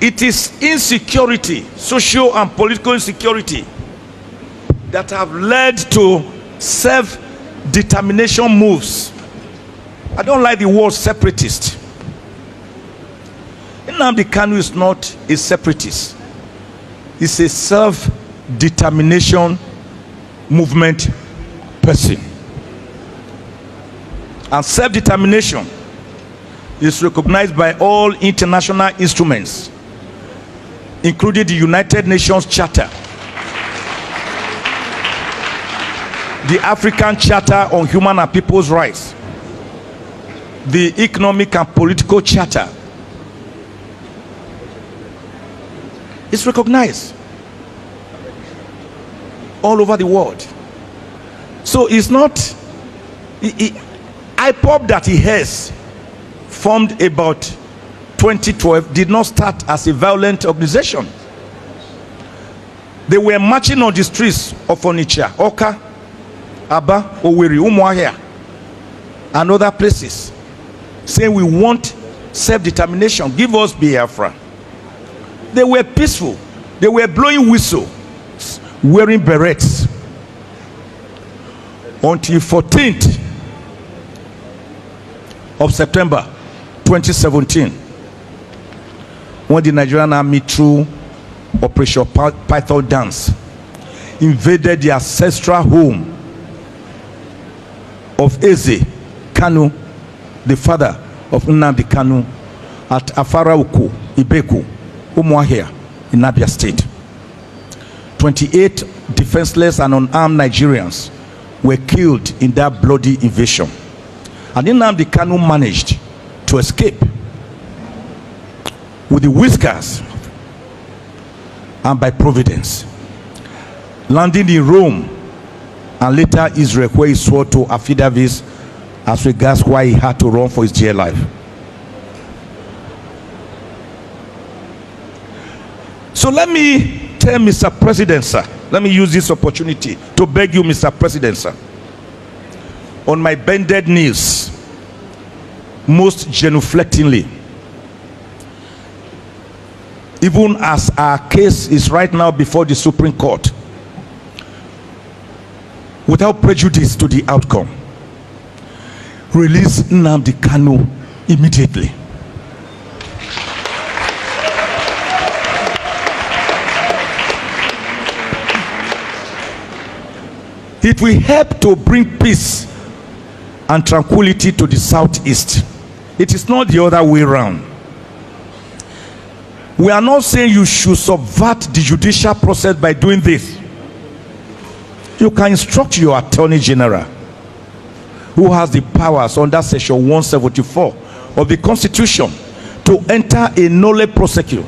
It is insecurity, social and political insecurity, that have led to self-determination moves. I don't like the word separatist. Nnamdi Kanu is not a separatist. He's a self-determination movement person. And self-determination is recognized by all international instruments, including the United Nations Charter, the African Charter on Human and People's Rights, the Economic and Political Charter. It's recognized all over the world. So it's not IPOB that he has formed about 2012 did not start as a violent organization. They were marching on the streets of Onitsha, Oka, Aba, Owerri, Umuahia, and other places, saying we want self-determination, give us Biafra. They were peaceful. They were blowing whistles, wearing berets, until 14th of September 2017, when the Nigerian army, through Operation Python Dance, invaded the ancestral home of Eze Kanu, the father of Nnamdi Kanu, at Afarauku, Ibeku, Umuahia, in Abia State. 28 defenseless and unarmed Nigerians were killed in that bloody invasion. And Nnamdi Kanu managed to escape with the whiskers and by providence, landing in Rome and later Israel, where he swore to affidavits as regards why he had to run for his dear life. So let me tell Mr. President, sir, let me use this opportunity to beg you, Mr. President, sir, on my bended knees, most genuflectingly, even as our case is right now before the Supreme Court, without prejudice to the outcome, release Nnamdi Kanu immediately. It will help to bring peace and tranquility to the southeast. It is not the other way around. We are not saying you should subvert the judicial process by doing this. You can instruct your Attorney General, who has the powers under Section 174 of the Constitution, to enter a nolle prosequi,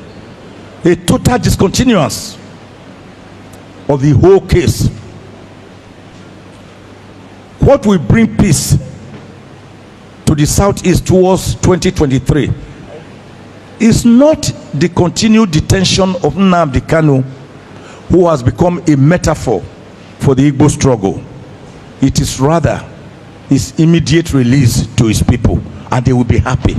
a total discontinuance of the whole case. What will bring peace to the southeast towards 2023 is not the continued detention of Nnamdi Kanu, who has become a metaphor for the Igbo struggle. It is rather his immediate release to his people, and they will be happy.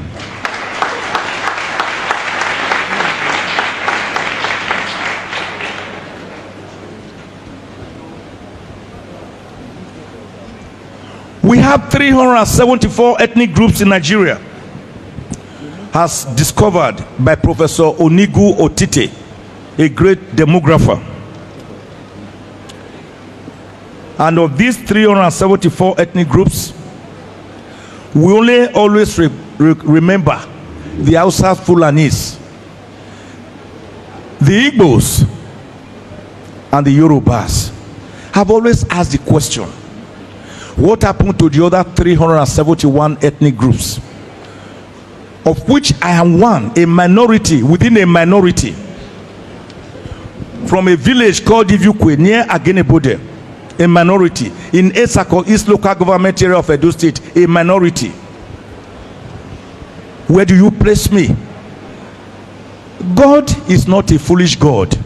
We have 374 ethnic groups in Nigeria, as discovered by Professor Onigu Otite, a great demographer. And of these 374 ethnic groups, we only always remember the Hausa Fulanis, the Igbos, and the Yorubas. Have always asked the question, what happened to the other 371 ethnic groups, of which I am one, a minority within a minority, from a village called Ivukwe near Agenebode, a minority, in Esako, East Local Government Area of Edo State, a minority. Where do you place me? God is not a foolish God.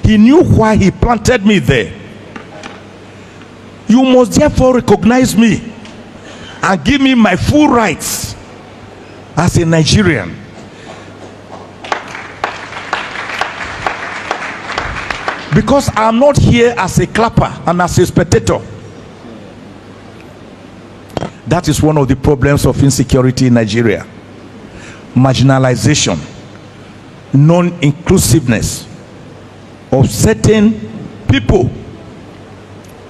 He knew why he planted me there. You must therefore recognize me and give me my full rights as a Nigerian. Because I'm not here as a clapper and as a spectator. That is one of the problems of insecurity in Nigeria. Marginalization, non-inclusiveness of certain people,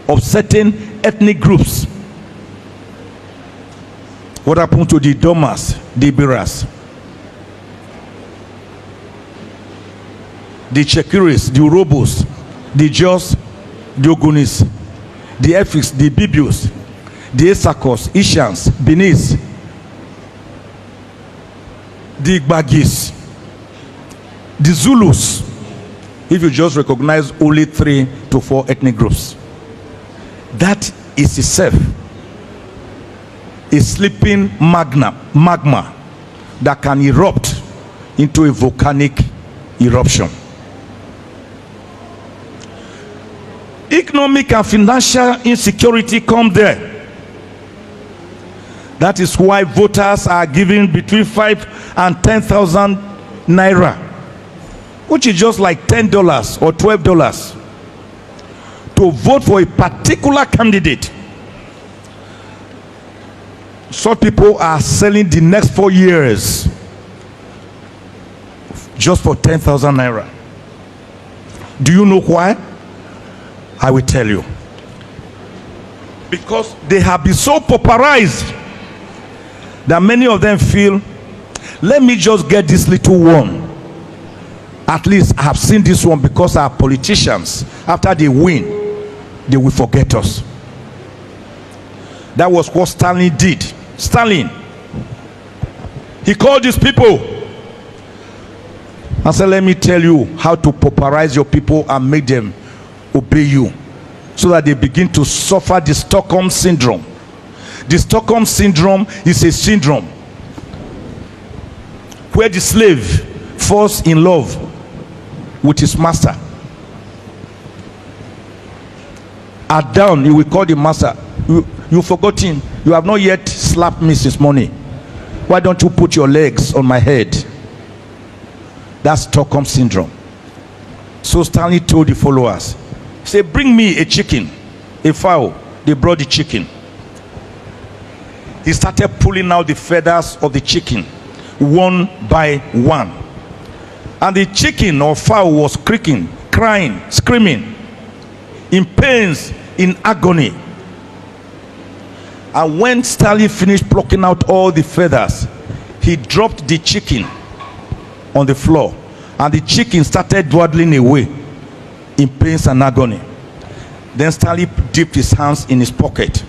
of certain ethnic groups. What happened to the Domas, the Ibiras, the Chekiris, the Urobos, the Jos, the Ogunis, the Efiks, the Bibios, the Esakos, Ishans, Benis, the Igbagis, the Zulus, if you just recognize only 3 to 4 ethnic groups. That is itself a sleeping magma that can erupt into a volcanic eruption. Economic and financial insecurity come there. That is why voters are giving between 5 and 10,000 naira, which is just like $10 or $12, to vote for a particular candidate. Some people are selling the next 4 years just for 10,000 naira. Do you know why? I will tell you. Because they have been so pauperized that many of them feel, let me just get this little one. At least I have seen this one, because our politicians, after they win, they will forget us. That was what Stalin did. Stalin, he called these people and said, let me tell you how to pauperize your people and make them obey you, so that they begin to suffer the Stockholm syndrome. The Stockholm syndrome is a syndrome where the slave falls in love with his master. At dawn, he will call the master, you forgotten, you have not yet slapped me since morning. Why don't you put your legs on my head? That's Stockholm syndrome. So Stanley told the followers, say, bring me a chicken, a fowl. They brought the chicken. He started pulling out the feathers of the chicken one by one, and the chicken or fowl was creaking, crying, screaming, in pains, in agony. And when Stanley finished plucking out all the feathers, he dropped the chicken on the floor, and the chicken started dwaddling away in pains and agony. Then Stanley dipped his hands in his pocket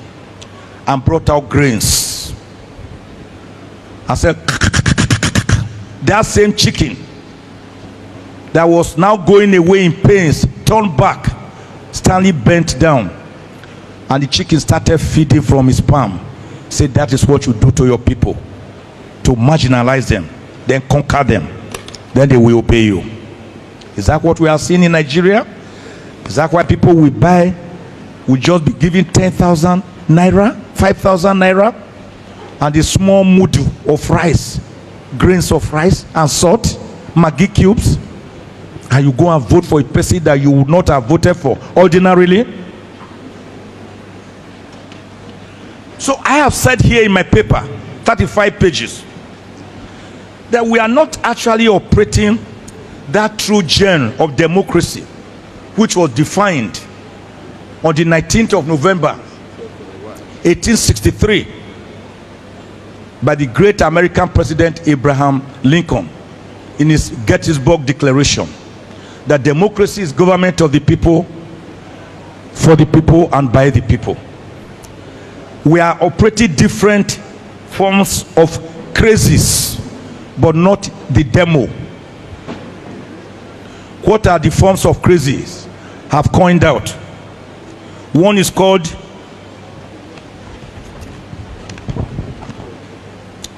and brought out grains and said, that same chicken that was now going away in pains turned back. Stanley bent down, and the chicken started feeding from his palm. Said, that is what you do to your people, to marginalize them, then conquer them, then they will obey you. Is that what we are seeing in Nigeria? Is that why people will buy, will just be giving 10,000 naira, 5,000 naira, and a small mudu of rice, grains of rice and salt, Maggi cubes, and you go and vote for a person that you would not have voted for ordinarily? So I have said here in my paper, 35 pages, that we are not actually operating that true germ of democracy, which was defined on the 19th of November 1863 by the great American president Abraham Lincoln in his Gettysburg Declaration, that democracy is government of the people, for the people, and by the people. We are operating different forms of crazes, but not the demo. What are the forms of crazes have coined out? One is called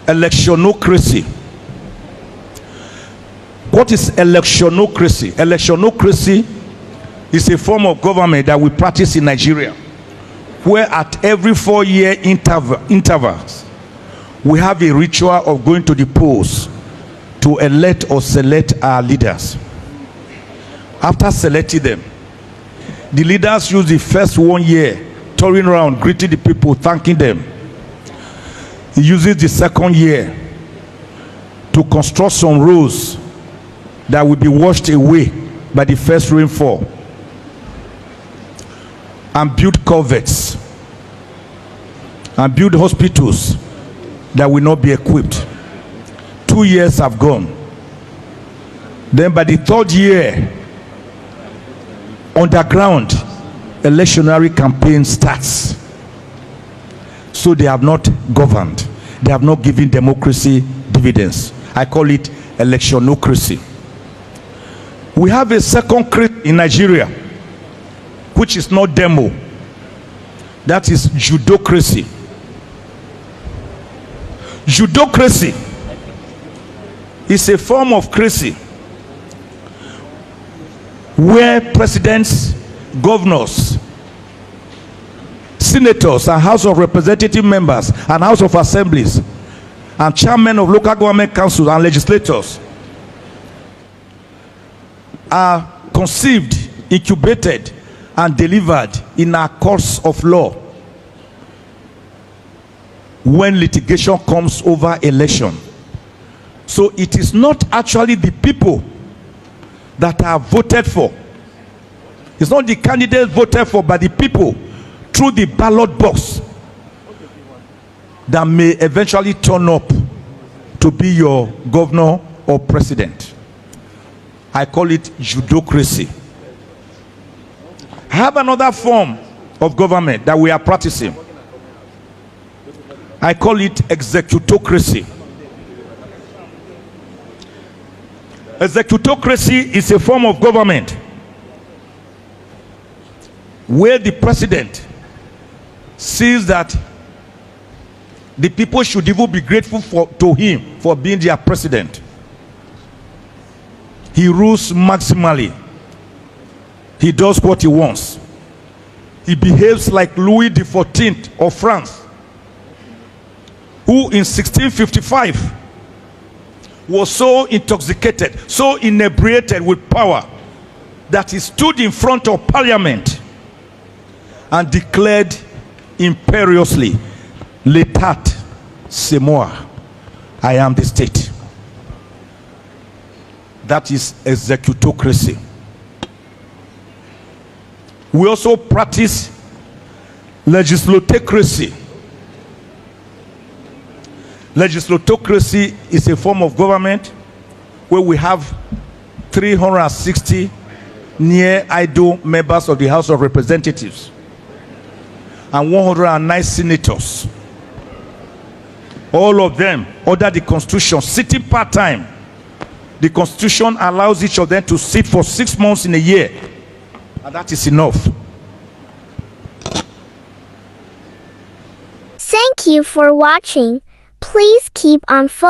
electionocracy. What is electionocracy? Electionocracy is a form of government that we practice in Nigeria, where at every 4-year intervals we have a ritual of going to the polls to elect or select our leaders. After selecting them, The leaders use the first 1 year touring around, greeting the people, thanking them. He uses the second year to construct some roads that will be washed away by the first rainfall, and build culverts, and build hospitals that will not be equipped. 2 years have gone. Then by the third year, underground electionary campaign starts. So they have not governed. They have not given democracy dividends. I call it electionocracy. We have a second creed in Nigeria, which is not demo. That is judocracy. Judocracy is a form of crazy where presidents, governors, senators, and House of Representative members, and House of Assemblies, and chairmen of local government councils and legislators are conceived, incubated, and delivered in a course of law when litigation comes over election. So it is not actually the people that are voted for. It's not the candidates voted for by the people through the ballot box that may eventually turn up to be your governor or president. I call it judocracy. I have another form of government that we are practicing. I call it executocracy. Executocracy is a form of government where the president sees that the people should even be grateful to him for being their president. He rules maximally. He does what he wants. He behaves like Louis XIV of France, who in 1655 was so intoxicated, so inebriated with power, that he stood in front of Parliament and declared imperiously, "L'État, c'est moi. I am the state." That is executocracy. We also practice legislatocracy. Legislatocracy is a form of government where we have 360 near idle members of the House of Representatives and 109 senators. All of them under the Constitution sitting part-time. The Constitution allows each of them to sit for 6 months in a year, and that is enough. Thank you for watching. Please keep on following.